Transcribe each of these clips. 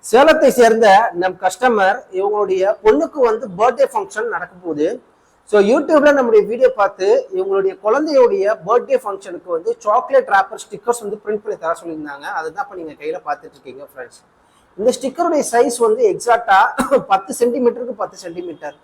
சேலத்தை சேர்ந்த நம் கஸ்டமர் இவங்களுடைய பொண்ணுக்கு வந்து பர்த்டே ஃபங்க்ஷன் நடக்க போகுது. ஸோ யூடியூப்ல நம்முடைய வீடியோ பார்த்து இவங்களுடைய குழந்தையுடைய பர்த்டே ஃபங்க்ஷனுக்கு வந்து சாக்லேட் ராப்பர் ஸ்டிக்கர்ஸ் வந்து பிரிண்ட் பண்ணி தர சொல்லியிருந்தாங்க. அதுதான் இப்போ நீங்கள் கையில் பார்த்துட்டு இருக்கீங்க ஃப்ரெண்ட்ஸ். இந்த ஸ்டிக்கருடைய சைஸ் வந்து எக்ஸாக்டா 10 சென்டிமீட்டருக்கு 10 சென்டிமீட்டர்.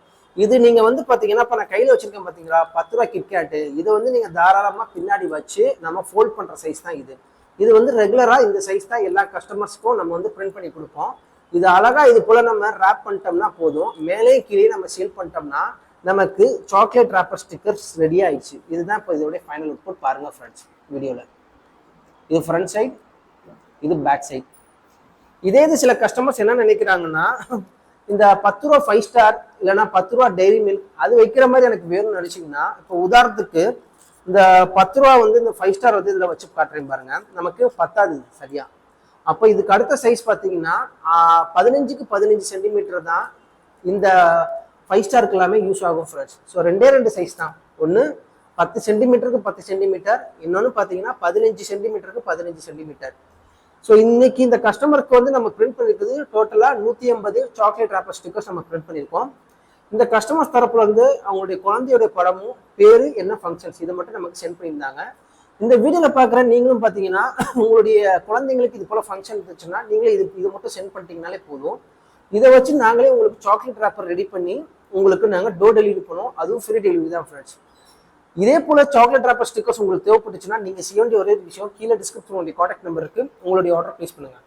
இது நீங்க வந்து பாத்தீங்கன்னா இப்ப நான் கையில வச்சிருக்கேன் பாத்தீங்களா, 10 ரூபாய் கிட்கேட்டு. இதை வந்து நீங்க தாராளமா பின்னாடி வச்சு நம்ம ஃபோல்ட் பண்ற சைஸ் தான் இது. இது வந்து ரெகுலரா இந்த சைஸ் தான் எல்லா கஸ்டமர்ஸ்க்கும் நம்ம வந்து பிரிண்ட் பண்ணி கொடுப்போம். இது அழகா இது போல நம்ம ரேப் பண்ணிட்டோம்னா போதும். மேலே கீழே நம்ம சீல் பண்ணிட்டோம்னா நமக்கு சாக்லேட் ராப்பர் ஸ்டிக்கர்ஸ் ரெடி ஆயிடுச்சு. இதுதான் இப்போ இதோட ஃபைனல் அவுட்புட். பாருங்க ஃப்ரெண்ட்ஸ் வீடியோல. இது ஃப்ரண்ட் சைடு, இது பேக் சைடு. இதே இது சில கஸ்டமர்ஸ் என்ன நினைக்கிறாங்கன்னா, இந்த 10 ரூபா 5 ஸ்டார் இல்லைன்னா 10 ரூபா டெய்ரி மில்க் அது வைக்கிற மாதிரி எனக்கு வேணும்னு நினைச்சிங்கன்னா, இப்போ உதாரணத்துக்கு இந்த 10 ரூபா வந்து இந்த 5 ஸ்டார் வந்து இதில் வச்சு காட்டுறேன் பாருங்க, நமக்கு பத்தாது சரியா. அப்போ இதுக்கு அடுத்த சைஸ் பார்த்தீங்கன்னா 15க்கு 15 சென்டிமீட்டர் தான் இந்த 5 ஸ்டாருக்கு எல்லாமே யூஸ் ஆகும் ஃப்ரெண்ட்ஸ். ஸோ ரெண்டு சைஸ் தான். ஒன்று 10 சென்டிமீட்டருக்கு 10 சென்டிமீட்டர், இன்னொன்று பார்த்தீங்கன்னா 15 சென்டிமீட்டருக்கு 15 சென்டிமீட்டர். ஸோ இன்னைக்கு இந்த கஸ்டமருக்கு வந்து நம்ம பிரிண்ட் பண்ணிருக்குது டோட்டலாக 150 சாக்லேட் ராப்பர் ஸ்டிக்கர்ஸ் நம்ம பிரிண்ட் பண்ணியிருக்கோம். இந்த கஸ்டமர்ஸ் தரப்புல வந்து அவங்களுடைய குழந்தையோட படமும் பேரு என்ன ஃபங்க்ஷன்ஸ் இதை மட்டும் நமக்கு சென்ட் பண்ணியிருந்தாங்க. இந்த வீடியோவில் பார்க்குற நீங்களும் பார்த்தீங்கன்னா உங்களுடைய குழந்தைங்களுக்கு இது போல ஃபங்க்ஷன் இருந்துச்சுன்னா நீங்களே இது மட்டும் சென்ட் பண்ணிட்டீங்கனாலே போதும். இதை வச்சு நாங்களே உங்களுக்கு சாக்லேட் ராப்பர் ரெடி பண்ணி உங்களுக்கு நாங்கள் டோர் டெலிவரி பண்ணுவோம். அதுவும் ஃப்ரீ டெலிவரி தான் ஃப்ரெண்ட்ஸ். இதே போல சாக்லேட் ராப்பர் ஸ்டிக்கர்ஸ் உங்களுக்கு தேவைப்பட்டுச்சுன்னா நீங்க செய்ய வேண்டிய ஒரே விஷயம், கீழே டிஸ்கிரிப்ஷன் உங்களுடைய கான்டாக்ட் நம்பருக்கு உங்களுடைய ஆர்டர் பிளேஸ் பண்ணுங்க.